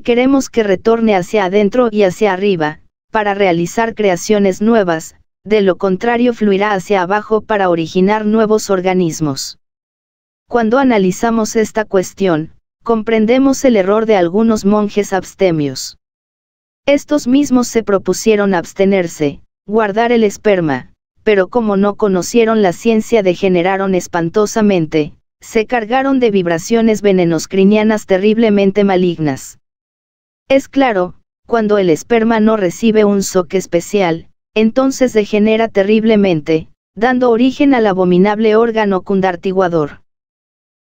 queremos que retorne hacia adentro y hacia arriba, para realizar creaciones nuevas, de lo contrario fluirá hacia abajo para originar nuevos organismos. Cuando analizamos esta cuestión, comprendemos el error de algunos monjes abstemios. Estos mismos se propusieron abstenerse, guardar el esperma, pero como no conocieron la ciencia degeneraron espantosamente, se cargaron de vibraciones venenoscrinianas terriblemente malignas. Es claro, cuando el esperma no recibe un shock especial, entonces degenera terriblemente, dando origen al abominable órgano cundartiguador.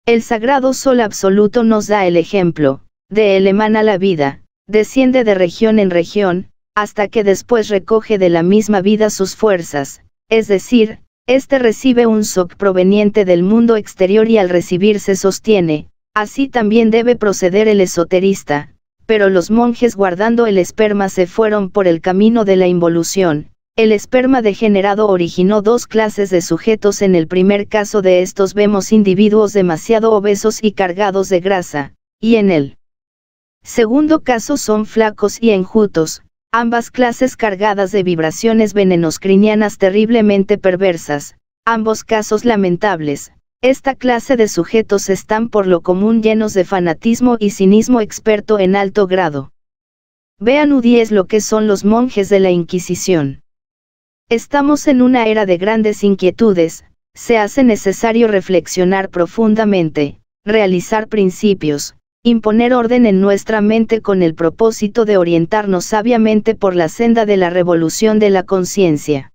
El sagrado sol absoluto nos da el ejemplo, de él emana la vida, desciende de región en región, hasta que después recoge de la misma vida sus fuerzas, es decir, este recibe un shock proveniente del mundo exterior y al recibir se sostiene, así también debe proceder el esoterista, pero los monjes guardando el esperma se fueron por el camino de la involución. El esperma degenerado originó dos clases de sujetos. En el primer caso de estos vemos individuos demasiado obesos y cargados de grasa, y en el segundo caso son flacos y enjutos, ambas clases cargadas de vibraciones venenoscrinianas terriblemente perversas, ambos casos lamentables. Esta clase de sujetos están por lo común llenos de fanatismo y cinismo experto en alto grado. Vean U10 lo que son los monjes de la Inquisición. Estamos en una era de grandes inquietudes, se hace necesario reflexionar profundamente, realizar principios, imponer orden en nuestra mente con el propósito de orientarnos sabiamente por la senda de la revolución de la conciencia.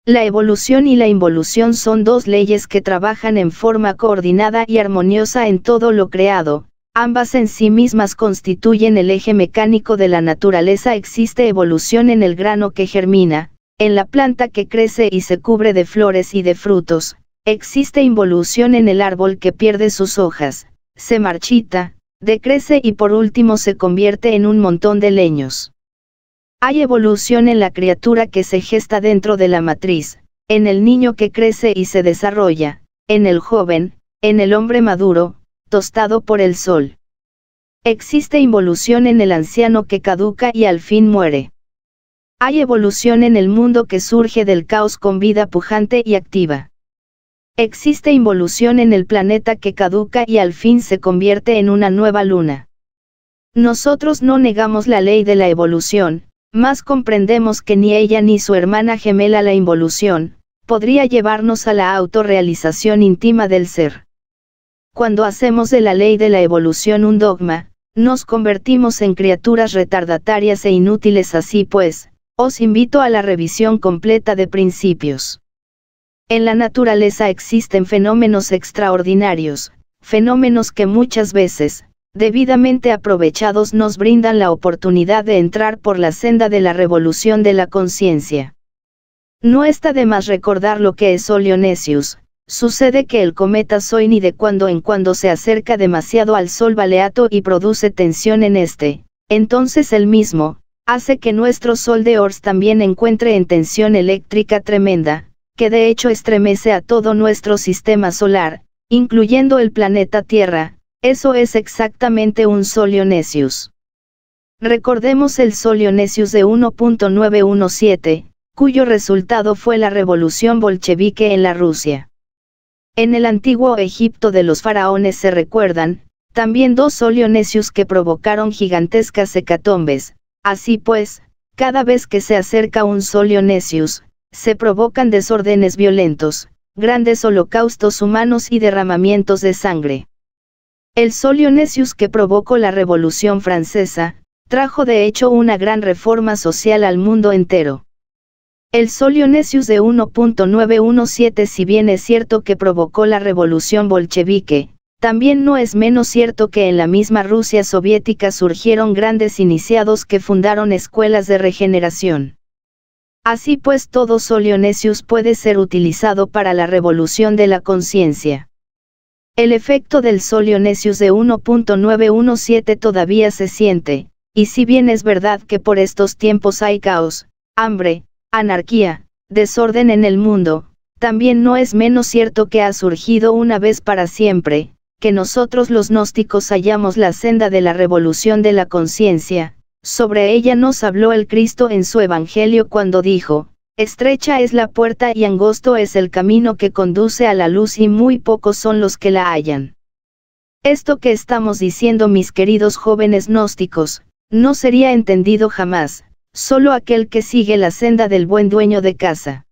La evolución y la involución son dos leyes que trabajan en forma coordinada y armoniosa en todo lo creado, ambas en sí mismas constituyen el eje mecánico de la naturaleza. Existe evolución en el grano que germina, en la planta que crece y se cubre de flores y de frutos, existe involución en el árbol que pierde sus hojas, se marchita, decrece y por último se convierte en un montón de leños. Hay evolución en la criatura que se gesta dentro de la matriz, en el niño que crece y se desarrolla, en el joven, en el hombre maduro, tostado por el sol. Existe involución en el anciano que caduca y al fin muere. Hay evolución en el mundo que surge del caos con vida pujante y activa. Existe involución en el planeta que caduca y al fin se convierte en una nueva luna. Nosotros no negamos la ley de la evolución, mas comprendemos que ni ella ni su hermana gemela la involución, podría llevarnos a la autorrealización íntima del ser. Cuando hacemos de la ley de la evolución un dogma, nos convertimos en criaturas retardatarias e inútiles. Así pues, os invito a la revisión completa de principios. En la naturaleza existen fenómenos extraordinarios, fenómenos que muchas veces, debidamente aprovechados, nos brindan la oportunidad de entrar por la senda de la revolución de la conciencia. No está de más recordar lo que es Solionesius. Sucede que el cometa Soini de cuando en cuando se acerca demasiado al Sol Baleato y produce tensión en este, entonces el mismo hace que nuestro Sol de Ors también encuentre en tensión eléctrica tremenda, que de hecho estremece a todo nuestro sistema solar, incluyendo el planeta Tierra. Eso es exactamente un Solionesius. Recordemos el Solionesius de 1.917, cuyo resultado fue la revolución bolchevique en la Rusia. En el antiguo Egipto de los faraones se recuerdan también dos Solionesius que provocaron gigantescas hecatombes. Así pues, cada vez que se acerca un Solionesius, se provocan desórdenes violentos, grandes holocaustos humanos y derramamientos de sangre. El Solionesius que provocó la Revolución Francesa, trajo de hecho una gran reforma social al mundo entero. El Solionesius de 1.917, si bien es cierto que provocó la revolución bolchevique, también no es menos cierto que en la misma Rusia soviética surgieron grandes iniciados que fundaron escuelas de regeneración. Así pues, todo Solionesius puede ser utilizado para la revolución de la conciencia. El efecto del Solionesius de 1.917 todavía se siente, y si bien es verdad que por estos tiempos hay caos, hambre, anarquía, desorden en el mundo, también no es menos cierto que ha surgido una vez para siempre, que nosotros los gnósticos hallamos la senda de la revolución de la conciencia. Sobre ella nos habló el Cristo en su Evangelio cuando dijo: estrecha es la puerta y angosto es el camino que conduce a la luz y muy pocos son los que la hallan. Esto que estamos diciendo, mis queridos jóvenes gnósticos, no sería entendido jamás, solo aquel que sigue la senda del buen dueño de casa.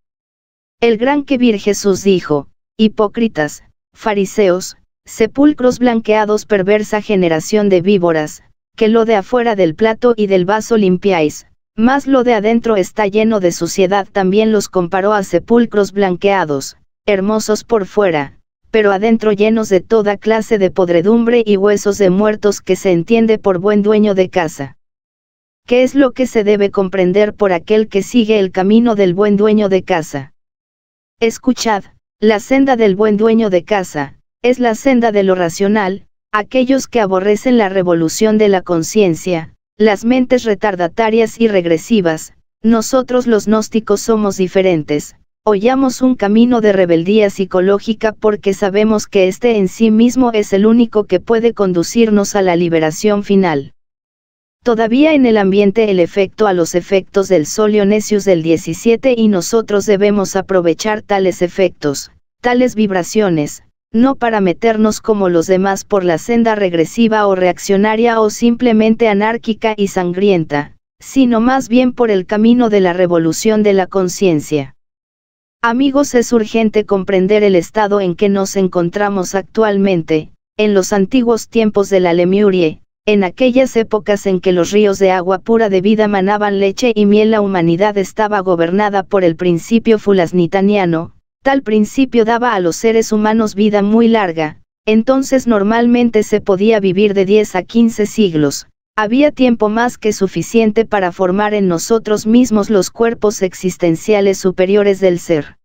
El gran Kebir Jesús dijo: hipócritas, fariseos, sepulcros blanqueados, perversa generación de víboras, que lo de afuera del plato y del vaso limpiáis, mas lo de adentro está lleno de suciedad. También los comparó a sepulcros blanqueados, hermosos por fuera, pero adentro llenos de toda clase de podredumbre y huesos de muertos, que se entiende por buen dueño de casa. ¿Qué es lo que se debe comprender por aquel que sigue el camino del buen dueño de casa? Escuchad, la senda del buen dueño de casa, es la senda de lo racional. Aquellos que aborrecen la revolución de la conciencia, las mentes retardatarias y regresivas, nosotros los gnósticos somos diferentes, hollamos un camino de rebeldía psicológica porque sabemos que este en sí mismo es el único que puede conducirnos a la liberación final. Todavía en el ambiente el efecto a los efectos del Sol Ionesius del 17 y nosotros debemos aprovechar tales efectos, tales vibraciones, no para meternos como los demás por la senda regresiva o reaccionaria o simplemente anárquica y sangrienta, sino más bien por el camino de la revolución de la conciencia. Amigos, es urgente comprender el estado en que nos encontramos actualmente, en los antiguos tiempos de la Lemurie, en aquellas épocas en que los ríos de agua pura de vida manaban leche y miel. La humanidad estaba gobernada por el principio fulasnitaniano. Tal principio daba a los seres humanos vida muy larga, entonces normalmente se podía vivir de 10 a 15 siglos, había tiempo más que suficiente para formar en nosotros mismos los cuerpos existenciales superiores del ser.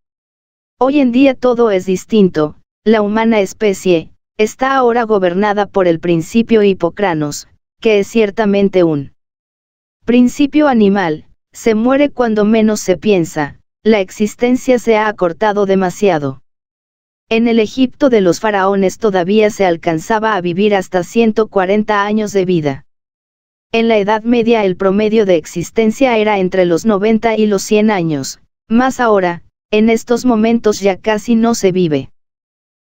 Hoy en día todo es distinto, la humana especie, está ahora gobernada por el principio Hipocranos, que es ciertamente un principio animal, se muere cuando menos se piensa. La existencia se ha acortado demasiado. En el Egipto de los faraones todavía se alcanzaba a vivir hasta 140 años de vida. En la Edad Media el promedio de existencia era entre los 90 y los 100 años, mas ahora, en estos momentos ya casi no se vive.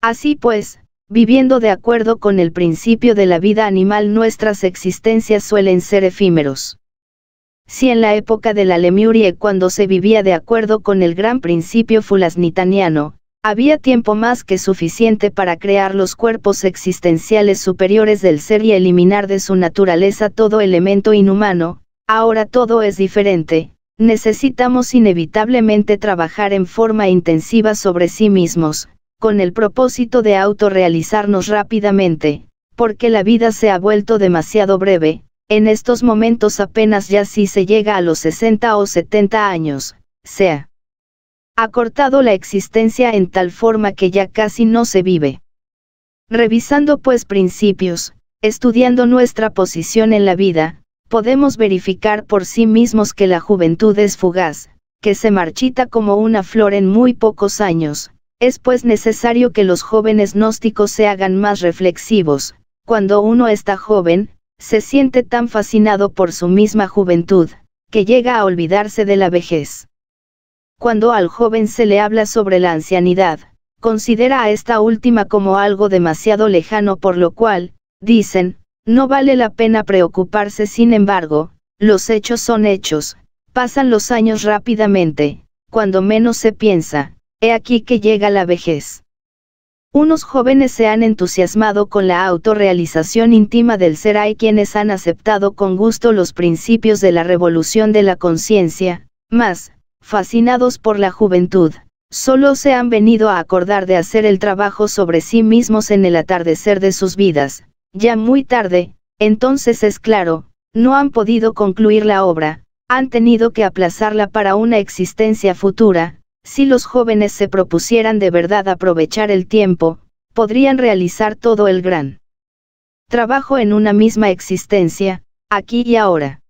Así pues, viviendo de acuerdo con el principio de la vida animal, nuestras existencias suelen ser efímeros. Si en la época de la Lemurie, cuando se vivía de acuerdo con el gran principio fulasnitaniano, había tiempo más que suficiente para crear los cuerpos existenciales superiores del ser y eliminar de su naturaleza todo elemento inhumano, ahora todo es diferente, necesitamos inevitablemente trabajar en forma intensiva sobre sí mismos, con el propósito de autorrealizarnos rápidamente, porque la vida se ha vuelto demasiado breve. En estos momentos apenas ya si se llega a los 60 o 70 años, se ha acortado la existencia en tal forma que ya casi no se vive. Revisando pues principios, estudiando nuestra posición en la vida, podemos verificar por sí mismos que la juventud es fugaz, que se marchita como una flor en muy pocos años. Es pues necesario que los jóvenes gnósticos se hagan más reflexivos. Cuando uno está joven, se siente tan fascinado por su misma juventud, que llega a olvidarse de la vejez. Cuando al joven se le habla sobre la ancianidad, considera a esta última como algo demasiado lejano, por lo cual, dicen, no vale la pena preocuparse. Sin embargo, los hechos son hechos, pasan los años rápidamente, cuando menos se piensa, he aquí que llega la vejez. Unos jóvenes se han entusiasmado con la autorrealización íntima del ser. Hay quienes han aceptado con gusto los principios de la revolución de la conciencia, mas, fascinados por la juventud, solo se han venido a acordar de hacer el trabajo sobre sí mismos en el atardecer de sus vidas, ya muy tarde. Entonces es claro, no han podido concluir la obra, han tenido que aplazarla para una existencia futura. Si los jóvenes se propusieran de verdad aprovechar el tiempo, podrían realizar todo el gran trabajo en una misma existencia, aquí y ahora.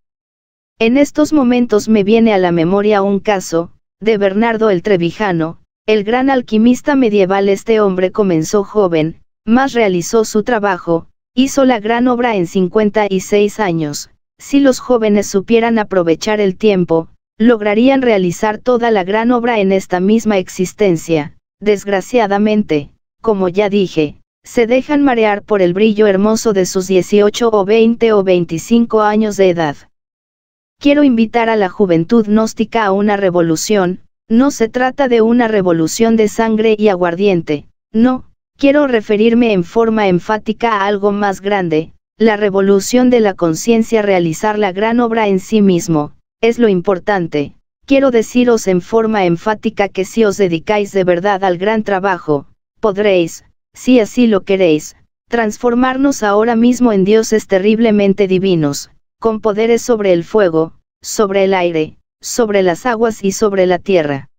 En estos momentos me viene a la memoria un caso, de Bernardo el Trevijano, el gran alquimista medieval. Este hombre comenzó joven, mas realizó su trabajo, hizo la gran obra en 56 años. Si los jóvenes supieran aprovechar el tiempo, lograrían realizar toda la gran obra en esta misma existencia. Desgraciadamente, como ya dije, se dejan marear por el brillo hermoso de sus 18 o 20 o 25 años de edad. Quiero invitar a la juventud gnóstica a una revolución. No se trata de una revolución de sangre y aguardiente, no, quiero referirme en forma enfática a algo más grande, la revolución de la conciencia. Realizar la gran obra en sí mismo, es lo importante. Quiero deciros en forma enfática que si os dedicáis de verdad al gran trabajo, podréis, si así lo queréis, transformarnos ahora mismo en dioses terriblemente divinos, con poderes sobre el fuego, sobre el aire, sobre las aguas y sobre la tierra.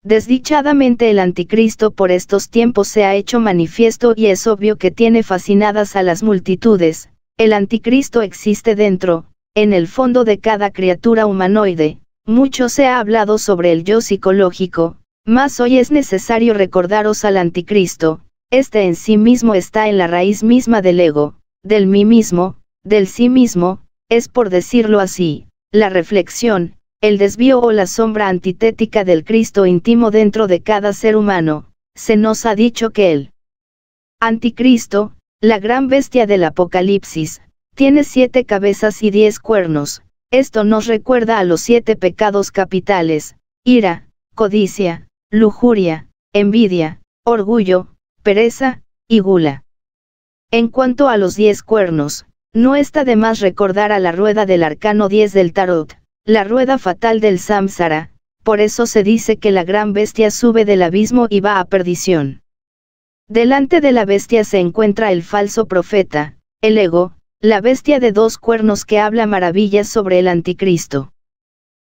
Desdichadamente el anticristo por estos tiempos se ha hecho manifiesto y es obvio que tiene fascinadas a las multitudes. El anticristo existe dentro, en el fondo de cada criatura humanoide. Mucho se ha hablado sobre el yo psicológico, mas hoy es necesario recordaros al anticristo. Este en sí mismo está en la raíz misma del ego, del mí mismo, del sí mismo, es por decirlo así, la reflexión, el desvío o la sombra antitética del Cristo íntimo dentro de cada ser humano. Se nos ha dicho que el anticristo, la gran bestia del Apocalipsis, tiene 7 cabezas y 10 cuernos. Esto nos recuerda a los 7 pecados capitales: ira, codicia, lujuria, envidia, orgullo, pereza, y gula. En cuanto a los 10 cuernos, no está de más recordar a la rueda del arcano 10 del tarot, la rueda fatal del samsara. Por eso se dice que la gran bestia sube del abismo y va a perdición. Delante de la bestia se encuentra el falso profeta, el ego, la bestia de 2 cuernos que habla maravillas sobre el anticristo.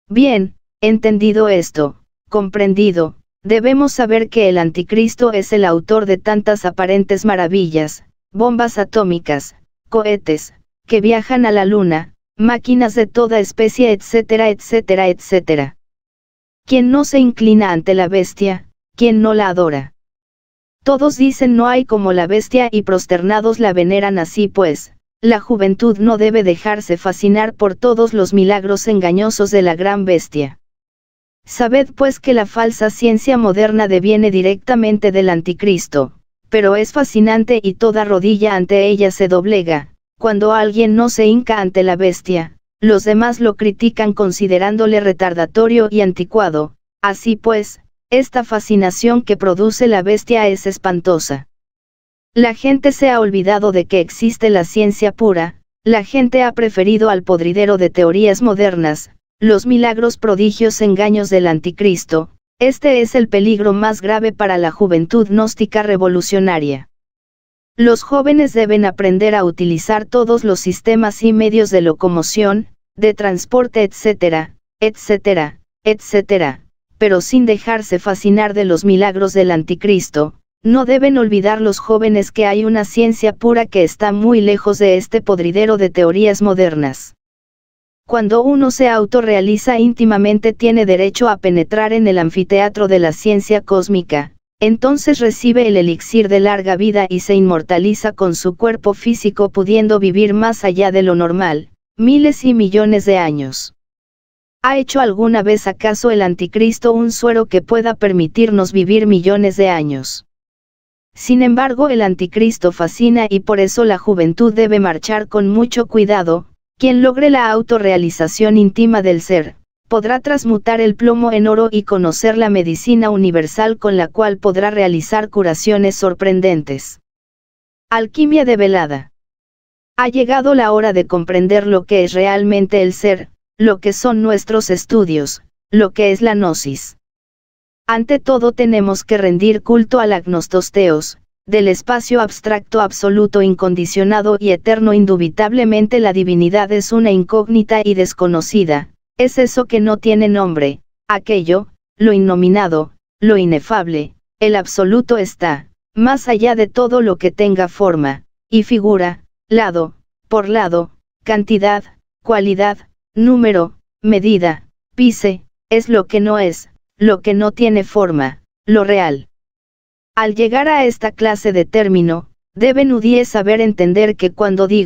Bien, entendido esto, comprendido, debemos saber que el anticristo es el autor de tantas aparentes maravillas: bombas atómicas, cohetes, que viajan a la luna, máquinas de toda especie, etcétera, etcétera, etcétera. ¿Quién no se inclina ante la bestia? ¿Quién no la adora? Todos dicen no hay como la bestia y prosternados la veneran. Así pues, la juventud no debe dejarse fascinar por todos los milagros engañosos de la gran bestia. Sabed pues que la falsa ciencia moderna deviene directamente del anticristo, pero es fascinante y toda rodilla ante ella se doblega. Cuando alguien no se hinca ante la bestia, los demás lo critican considerándole retardatorio y anticuado. Así pues, esta fascinación que produce la bestia es espantosa. La gente se ha olvidado de que existe la ciencia pura, la gente ha preferido al podridero de teorías modernas, los milagros, prodigios, engaños del anticristo. Este es el peligro más grave para la juventud gnóstica revolucionaria. Los jóvenes deben aprender a utilizar todos los sistemas y medios de locomoción, de transporte, etcétera, etcétera, etcétera, pero sin dejarse fascinar de los milagros del anticristo. No deben olvidar los jóvenes que hay una ciencia pura que está muy lejos de este podridero de teorías modernas. Cuando uno se autorrealiza íntimamente tiene derecho a penetrar en el anfiteatro de la ciencia cósmica. Entonces recibe el elixir de larga vida y se inmortaliza con su cuerpo físico, pudiendo vivir más allá de lo normal, miles y millones de años. ¿Ha hecho alguna vez acaso el anticristo un suero que pueda permitirnos vivir millones de años? Sin embargo, el anticristo fascina y por eso la juventud debe marchar con mucho cuidado. Quien logre la autorrealización íntima del ser, podrá transmutar el plomo en oro y conocer la medicina universal con la cual podrá realizar curaciones sorprendentes. Alquimia develada. Ha llegado la hora de comprender lo que es realmente el ser, lo que son nuestros estudios, lo que es la gnosis. Ante todo tenemos que rendir culto al agnostosteos, del espacio abstracto absoluto, incondicionado y eterno. Indubitablemente la divinidad es una incógnita y desconocida. Es eso que no tiene nombre, aquello, lo innominado, lo inefable. El absoluto está, más allá de todo lo que tenga forma, y figura, lado, por lado, cantidad, cualidad, número, medida, pise, es lo que no es, lo que no tiene forma, lo real. Al llegar a esta clase de término, Deben saber entender que cuando digo